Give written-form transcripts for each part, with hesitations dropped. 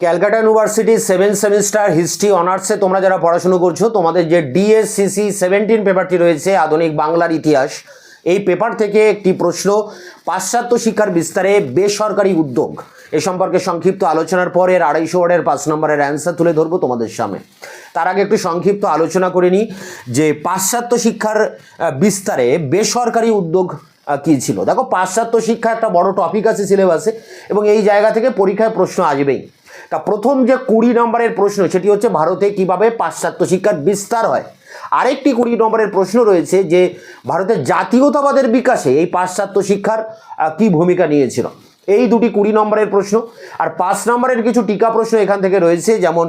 Calcutta university 7 semester history অনার্সে তোমরা যারা পড়াশুনো করছো, তোমাদের যে ডিএসসিসি 17 পেপারটি রয়েছে আধুনিক বাংলার ইতিহাস, এই পেপার থেকে একটি প্রশ্ন, পাশ্চাত্য শিক্ষার বিস্তারে বেসরকারি উদ্যোগ, এ সম্পর্কে সংক্ষিপ্ত আলোচনার পর এর 250 ওয়ার্ডের 5 নম্বরের অ্যান্সার তুলে ধরবো তোমাদের সামনে। তার আগে একটু সংক্ষিপ্ত আলোচনা করে নিই যে পাশ্চাত্য শিক্ষার বিস্তারে বেসরকারি উদ্যোগ কী ছিল। দেখো, পাশ্চাত্য শিক্ষা একটা বড় টপিক আছে সিলেবাসে এবং এই জায়গা থেকে পরীক্ষায় প্রশ্ন আসবেই। তা প্রথম যে 20 নম্বরের প্রশ্ন সেটি হচ্ছে ভারতে কিভাবে পাশ্চাত্য শিক্ষার বিস্তার হয়। আরেকটি 20 নম্বরের প্রশ্ন রয়েছে যে ভারতের জাতীয়তাবাদের বিকাশে এই পাশ্চাত্য শিক্ষার কি ভূমিকা নিয়েছিল। এই দুটি 20 নম্বরের প্রশ্ন। আর 5 নম্বরের কিছু টিকা প্রশ্ন এখান থেকে রয়েছে, যেমন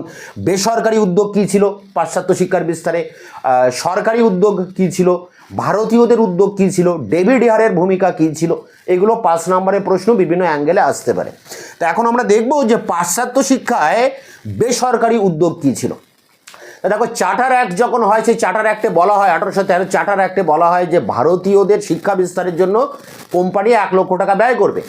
বেসরকারি উদ্যোগ কী ছিল পাশ্চাত্য শিক্ষার বিস্তারে, সরকারি উদ্যোগ কী ছিল, ভারতীয়দের উদ্যোগ কী ছিল, ডেভিড হেয়ারের ভূমিকা কী ছিল। এগুলো 5 নম্বরের প্রশ্ন বিভিন্ন অ্যাঙ্গেলে আসতে পারে। তো এখন আমরা দেখব যে পাশ্চাত্য শিক্ষায় বেসরকারি উদ্যোগ কী ছিল। দেখো, চার্টার অ্যাক্ট যখন হয়, সেই চার্টার অ্যাক্টে বলা হয় 1813 চার্টার অ্যাক্টে বলা হয় যে ভারতীয়দের শিক্ষা বিস্তারের জন্য কোম্পানি 1 লক্ষ টাকা ব্যয় করবে।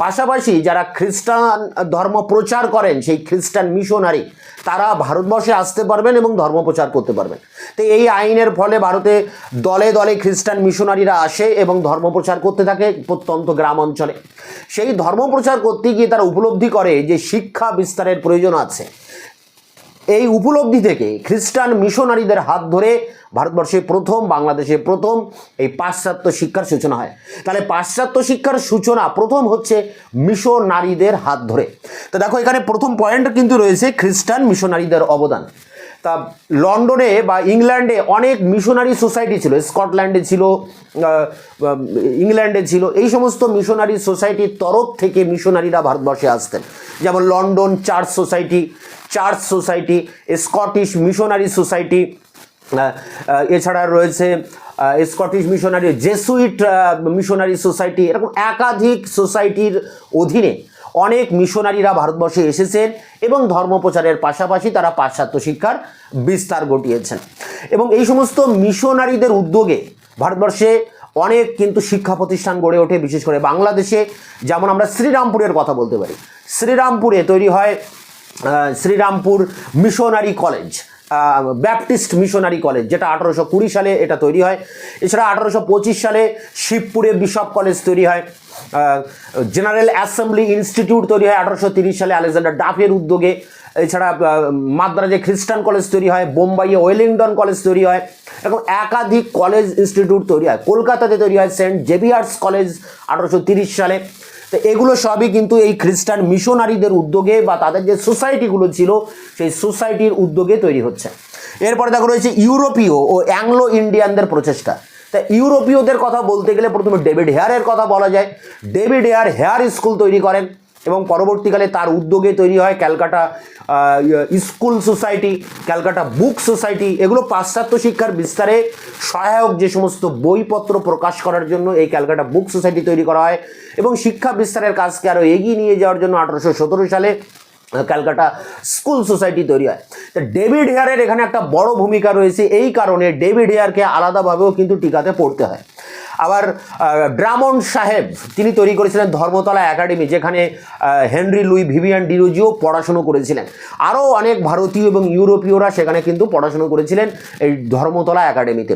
পাশাপাশি যারা খ্রিস্টান ধর্ম প্রচার করেন, সেই খ্রিস্টান মিশনারি, তারা ভারতবর্ষে আসতে পারবেন এবং ধর্ম প্রচার করতে পারবেন। তো এই আইনের ফলে ভারতে দলে দলে খ্রিস্টান মিশনারিরা আসে এবং ধর্ম প্রচার করতে থাকে প্রত্যন্ত গ্রাম অঞ্চলে। সেই ধর্ম প্রচার করতে গিয়ে তারা উপলব্ধি করে যে শিক্ষা বিস্তারের প্রয়োজন আছে। এই উপলব্ধি থেকে খ্রিস্টান মিশনারিদের হাত ধরে ভারতবর্ষে প্রথম, বাংলাদেশে প্রথম এই পাশ্চাত্য শিক্ষার সূচনা হয়। তাহলে পাশ্চাত্য শিক্ষার সূচনা প্রথম হচ্ছে মিশনারিদের হাত ধরে। তো দেখো, এখানে প্রথম পয়েন্ট কিন্তু রয়েছে খ্রিস্টান মিশনারিদের অবদান। তা লন্ডনে বা ইংল্যান্ডে অনেক মিশনারি সোসাইটি ছিল, স্কটল্যান্ডে ছিল, ইংল্যান্ডে ছিল। এই সমস্ত মিশনারি সোসাইটির তরফ থেকে মিশনারিরা ভারতবর্ষে আসতেন। যেমন London church society, Scottish missionary society, এছাড়া রয়েছে Scottish missionary, Jesuit missionary society. এরকম একাধিক সোসাইটির অধীনে অনেক মিশনারিরা ভারতবর্ষে এসেছেন এবং ধর্ম প্রচারের পাশাপাশি তারা পাশ্চাত্য শিক্ষার বিস্তার ঘটিয়েছেন। এবং এই সমস্ত মিশনারিদের উদ্যোগে ভারতবর্ষে অনেক কিন্তু শিক্ষা প্রতিষ্ঠান গড়ে ওঠে। বিশেষ করে বাংলাদেশে যেমন আমরা শ্রীরামপুরের কথা বলতে পারি। শ্রীরামপুরে তৈরি হয় Serampore missionary college, Baptist missionary college, যেটা 1820 সালে এটা তৈরি হয়। এছাড়া 1825 সালে শিবপুরে বিশপ কলেজ তৈরি হয়। জেনারেল অ্যাসেম্বলি ইনস্টিটিউট তৈরি হয় 1830 সালে আলেকজান্ডার ডাফের উদ্যোগে। এছাড়া মাদ্রাজে খ্রিস্টান কলেজ তৈরি হয়, বোম্বাইয়ে ওয়েলিংটন কলেজ তৈরি হয়। এরকম একাধিক কলেজ ইনস্টিটিউট তৈরি হয়। কলকাতাতে তৈরি হয় সেন্ট জেভিয়ার্স কলেজ 1830 সালে। তো এগুলো সবই কিন্তু এই খ্রিস্টান মিশনারিদের উদ্যোগে বা তাদের যে সোসাইটিগুলো ছিল সেই সোসাইটির উদ্যোগে তৈরি হচ্ছে। এরপরে দেখো রয়েছে ইউরোপীয় ও অ্যাংলো ইন্ডিয়ানদের প্রচেষ্টা। তা ইউরোপীয়দের কথা বলতে গেলে প্রথমে ডেভিড হেয়ারের কথা বলা যায়। ডেভিড হেয়ার স্কুল তৈরি করেন এবং পরবর্তীকালে তার উদ্যোগে তৈরি হয় Calcutta school society, Calcutta book society. এগুলো পাশ্চাত্য শিক্ষার বিস্তারে সহায়ক যে সমস্ত বইপত্র প্রকাশ করার জন্য এই ক্যালকাটা বুক সোসাইটি তৈরি করা হয় এবং শিক্ষা বিস্তারের কাজকে আরও এগিয়ে নিয়ে যাওয়ার জন্য 1817 সালে ক্যালকাটা স্কুল সোসাইটি তৈরি হয়। তো ডেভিড হেয়ারের এখানে একটা বড় ভূমিকা রয়েছে। এই কারণে ডেভিড হেয়ারকে আলাদাভাবেও কিন্তু টিকাতে পড়তে হয়। আবার ড্রামন্ড সাহেব, তিনি তৈরি করেছিলেন ধর্মতলা একাডেমি, যেখানে হেনরি লুই ভিভিয়ান ডিরোজিও পড়াশুনো করেছিলেন। আরও অনেক ভারতীয় এবং ইউরোপীয়রা সেখানে কিন্তু পড়াশুনো করেছিলেন এই ধর্মতলা একাডেমিতে।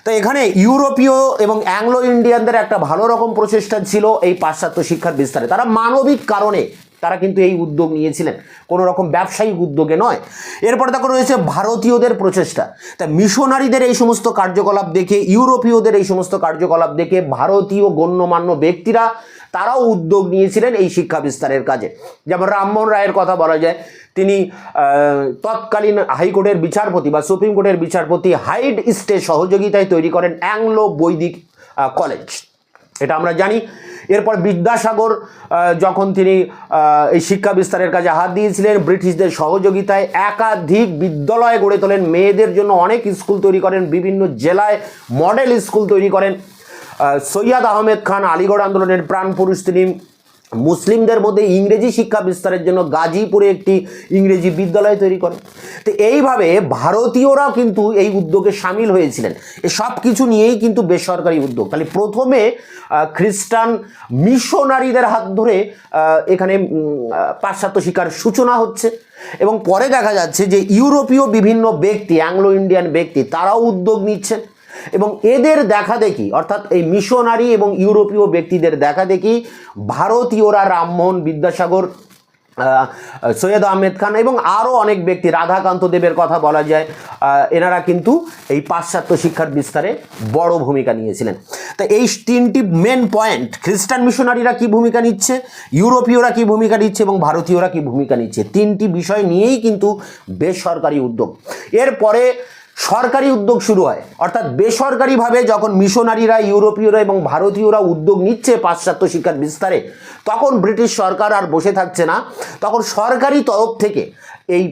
তো এখানে ইউরোপীয় এবং অ্যাংলো ইন্ডিয়ানদের একটা ভালো রকম প্রচেষ্টা ছিল এই পাশ্চাত্য শিক্ষার বিস্তারে। তারা মানবিক কারণে তারা কিন্তু এই উদ্যোগ নিয়েছিলেন, কোনো রকম ব্যবসায়িক উদ্যোগে নয়। এরপর দেখো রয়েছে ভারতীয়দের প্রচেষ্টা। তা মিশনারিদের এই সমস্ত কার্যকলাপ দেখে, ইউরোপীয়দের এই সমস্ত কার্যকলাপ দেখে ভারতীয় গণ্যমান্য ব্যক্তিরা তারাও উদ্যোগ নিয়েছিলেন এই শিক্ষা বিস্তারের কাজে। যেমন রামমোহন রায়ের কথা বলা যায়। তিনি তৎকালীন হাইকোর্টের বিচারপতি বা সুপ্রিম কোর্টের বিচারপতি হাইড ইস্টের সহযোগিতায় তৈরি করেন অ্যাংলো বৈদিক কলেজ, এটা আমরা জানি। এরপর বিদ্যাসাগর যখন তিনি এই শিক্ষা বিস্তারের কাজে হাত দিয়েছিলেন, ব্রিটিশদের সহযোগিতায় একাধিক বিদ্যালয় গড়ে তোলেন, মেয়েদের জন্য অনেক স্কুল তৈরি করেন, বিভিন্ন জেলায় মডেল স্কুল তৈরি করেন। সৈয়দ আহমেদ খান আলিগড় আন্দোলনের প্রাণপুরুষ, তিনি মুসলিমদের মধ্যে ইংরেজি শিক্ষা বিস্তারের জন্য গাজীপুরে একটি ইংরেজি বিদ্যালয় তৈরি করে। তো এইভাবে ভারতীয়রাও কিন্তু এই উদ্যোগে সামিল হয়েছিলেন। এ সব কিছু নিয়েই কিন্তু বেসরকারি উদ্যোগ। তাহলে প্রথমে খ্রিস্টান মিশনারিদের হাত ধরে এখানে পাশ্চাত্য শিক্ষার সূচনা হচ্ছে, এবং পরে দেখা যাচ্ছে যে ইউরোপীয় বিভিন্ন ব্যক্তি, অ্যাংলো ইন্ডিয়ান ব্যক্তি, তারাও উদ্যোগ নিচ্ছেন, এবং এদের দেখা দেখি, অর্থাৎ এই মিশনারি এবং ইউরোপীয় ব্যক্তিদের দেখা দেখি ভারতীয়রা রামমোহন বিদ্যাসাগর, সৈয়দ আহমেদ খান এবং আরও অনেক ব্যক্তি, রাধাকান্ত দেবের কথা বলা যায়, এনারা কিন্তু এই পাশ্চাত্য শিক্ষার বিস্তারে বড় ভূমিকা নিয়েছিলেন। তা এই তিনটি মেন পয়েন্ট, খ্রিস্টান মিশনারিরা কি ভূমিকা নিচ্ছে, ইউরোপীয়রা কি ভূমিকা নিচ্ছে এবং ভারতীয়রা কি ভূমিকা নিচ্ছে, তিনটি বিষয় নিয়েই কিন্তু বেসরকারি উদ্যোগ। এরপরে সরকারি উদ্যোগ শুরু হয়, অর্থাৎ বেসরকারিভাবে যখন মিশনারিরা, ইউরোপীয়রা এবং ভারতীয়রা উদ্যোগ নিচ্ছে পাশ্চাত্য শিক্ষার বিস্তারে, তখন ব্রিটিশ সরকার আর বসে থাকছে না। তখন সরকারি তরফ থেকে এই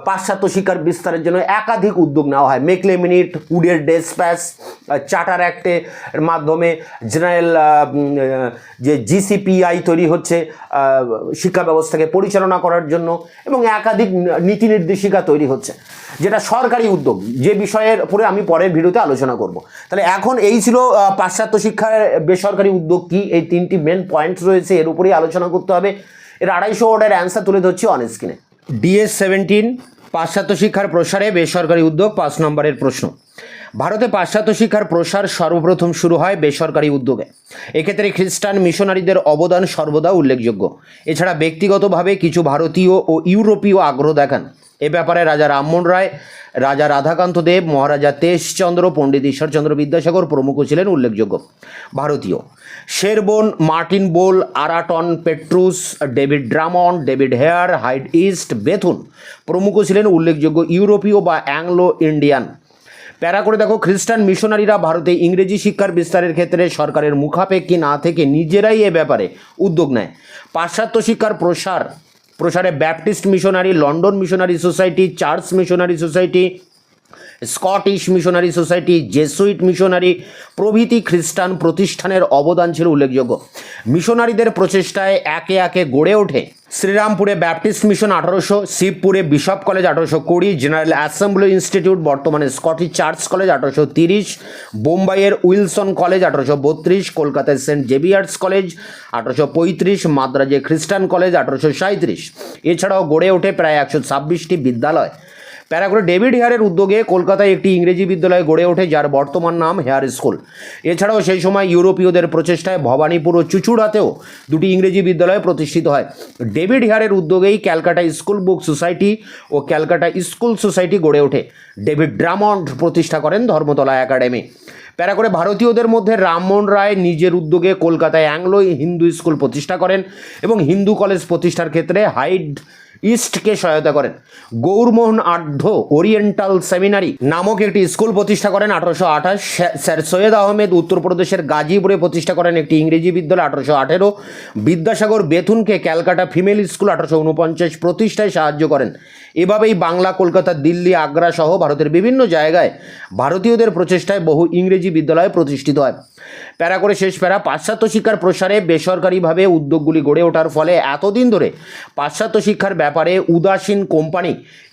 পাশ্চাত্য শিক্ষার বিস্তারের জন্য একাধিক উদ্যোগ নেওয়া হয়। মেকলে মিনিট, উডের ডেসপ্যাচ, চার্টার অ্যাক্টের মাধ্যমে জেনারেল যে জিসিপিআই তৈরি হচ্ছে শিক্ষা ব্যবস্থাকে পরিচালনা করার জন্য, এবং একাধিক নীতি নির্দেশিকা তৈরি হচ্ছে, যেটা সরকারি উদ্যোগ, যে বিষয়ের উপরে আমি পরের ভিডিওতে আলোচনা করব। তাহলে এখন এই ছিল পাশ্চাত্য শিক্ষার বেসরকারি উদ্যোগ কি, এই তিনটি মেন পয়েন্টস রয়েছে, এর উপরেই আলোচনা করতে হবে। এর 250 ওয়ার্ডের অ্যান্সার তুলে ধরছি অন স্ক্রিনে। DS-17 পাশ্চাত্য শিক্ষার প্রসারে বেসরকারি উদ্যোগ, 5 নম্বরের প্রশ্ন। ভারতে পাশ্চাত্য শিক্ষার প্রসার সর্বপ্রথম শুরু হয় বেসরকারি উদ্যোগে। এক্ষেত্রে খ্রিস্টান মিশনারিদের অবদান সর্বদা উল্লেখযোগ্য। এছাড়া ব্যক্তিগতভাবে কিছু ভারতীয় ও ইউরোপীয় আগ্রহ দেখান। এ ব্যাপারে রাজা রামমোহন রায়, রাজা রাধাকান্ত দেব, মহারাজা তেজচন্দ্র, পণ্ডিত ঈশ্বরচন্দ্র বিদ্যাসাগর প্রমুখ ছিলেন উল্লেখযোগ্য। ভারতীয় Sherbourne, Martin Bowle, Aratoon Petruse, David Drummond, David Hare, Hyde East, Bethune প্রমুখ ছিলেন উল্লেখযোগ্য ইউরোপীয় বা অ্যাংলো ইন্ডিয়ান। প্যারা করে দেখো, খ্রিস্টান মিশনারিরা ভারতে ইংরেজি শিক্ষার বিস্তারের ক্ষেত্রে সরকারের মুখাপেক্ষী না থেকে নিজেরাই এ ব্যাপারে উদ্যোগ নেয়। পাশ্চাত্য শিক্ষার প্রসারে Baptist missionary, London missionary society, church missionary society, Scottish missionary society, Jesuit missionary প্রভৃতি খ্রিস্টান প্রতিষ্ঠানের অবদান ছিল উল্লেখযোগ্য। মিশনারিদের প্রচেষ্টায় একে একে গড়ে ওঠে শ্রীরামপুরে ব্যাপটিস্ট মিশন 1800, শিবপুরে Bishop college 1820, General Assembly Institute বর্তমানে স্কটিশ চার্চ কলেজ 1830, বোম্বাইয়ের উইলসন কলেজ 1832, কলকাতায় সেন্ট জেভিয়ার্স কলেজ 1835, মাদ্রাজে খ্রিস্টান কলেজ 1837। এছাড়াও গড়ে ওঠে প্রায় 126টি বিদ্যালয়। প্যারা করে ডেভিড হেয়ারের উদ্যোগে কলকাতায় একটি ইংরেজি বিদ্যালয় গড়ে ওঠে, যার বর্তমান নাম হেয়ার স্কুল। এছাড়াও সেই সময় ইউরোপীয়দের প্রচেষ্টায় ভবানীপুর ও চুচুড়াতেও দুটি ইংরেজি বিদ্যালয় প্রতিষ্ঠিত হয়। ডেভিড হেয়ারের উদ্যোগেই ক্যালকাটা স্কুল বুক সোসাইটি ও ক্যালকাটা স্কুল সোসাইটি গড়ে ওঠে। ডেভিড ড্রামন্ড প্রতিষ্ঠা করেন ধর্মতলা একাডেমি। প্যারা করে ভারতীয়দের মধ্যে রামমোহন রায় নিজের উদ্যোগে কলকাতায় অ্যাংলো হিন্দু স্কুল প্রতিষ্ঠা করেন এবং হিন্দু কলেজ প্রতিষ্ঠার ক্ষেত্রে হাইড ইস্টকে সহায়তা করেন। গৌরমোহন আঢ্য ওরিয়েন্টাল সেমিনারি নামক একটি স্কুল প্রতিষ্ঠা করেন 1828। স্যার সৈয়দ আহমেদ উত্তরপ্রদেশের গাজীপুরে প্রতিষ্ঠা করেন একটি ইংরেজি বিদ্যালয় 1818। বিদ্যাসাগর বেথুনকে ক্যালকাটা ফিমেল স্কুল 1849 প্রতিষ্ঠায় সাহায্য করেন। এভাবেই বাংলা, কলকাতা, দিল্লি, আগ্রা সহ ভারতের বিভিন্ন জায়গায় ভারতীয়দের প্রচেষ্টায় বহু ইংরেজি বিদ্যালয় প্রতিষ্ঠিত হয়। প্যারা করে শেষ প্যারা, পাশ্চাত্য শিক্ষার প্রসারে বেসরকারিভাবে উদ্যোগগুলি গড়ে ওঠার ফলে এতদিন ধরে পাশ্চাত্য শিক্ষার ব্যাপারে উদাসীন কোম্পানি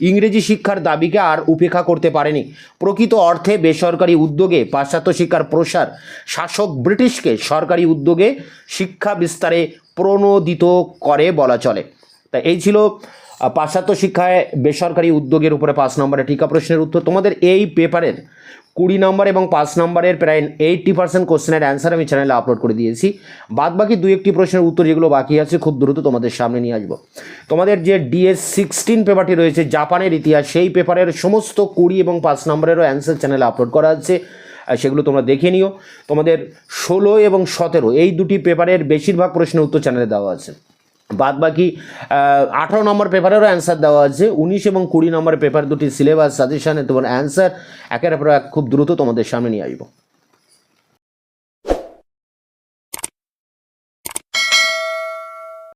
ইংরেজি শিক্ষার দাবিকে আর উপেক্ষা করতে পারেনি। প্রকৃত অর্থে বেসরকারি উদ্যোগে পাশ্চাত্য শিক্ষার প্রসার শাসক ব্রিটিশকে সরকারি উদ্যোগে শিক্ষা বিস্তারে প্রণোদিত করে বলা চলে। তা এই ছিল পাশ্চাত্য শিক্ষায় বেসরকারি উদ্যোগের উপরে 5 নম্বরের টিকা প্রশ্নের উত্তর। তোমাদের এই পেপারের 20 নম্বর এবং 5 নম্বরের প্রায় 80% কোশ্চেনের অ্যান্সার আমি চ্যানেলে আপলোড করে দিয়েছি। বাদ বাকি 2-1টি প্রশ্নের উত্তর যেগুলো বাকি আছে খুব দ্রুত তোমাদের সামনে নিয়ে আসবো। তোমাদের যে DS-16 পেপারটি রয়েছে জাপানের ইতিহাস, সেই পেপারের সমস্ত 20 এবং 5 নম্বরেরও অ্যান্সার চ্যানেলে আপলোড করা আছে, সেগুলো তোমরা দেখে নিও। তোমাদের 16 এবং 17 এই দুটি পেপারের বেশিরভাগ প্রশ্নের উত্তর চ্যানেলে দেওয়া আছে। বাদ বাকি 18 নম্বর পেপারেরও অ্যান্সার দেওয়া আছে। 19 এবং 20 নম্বর পেপার দুটি সিলেবাস সাজেশানে তোমার অ্যান্সার একের পর এক খুব দ্রুত তোমাদের সামনে নিয়ে আসবো।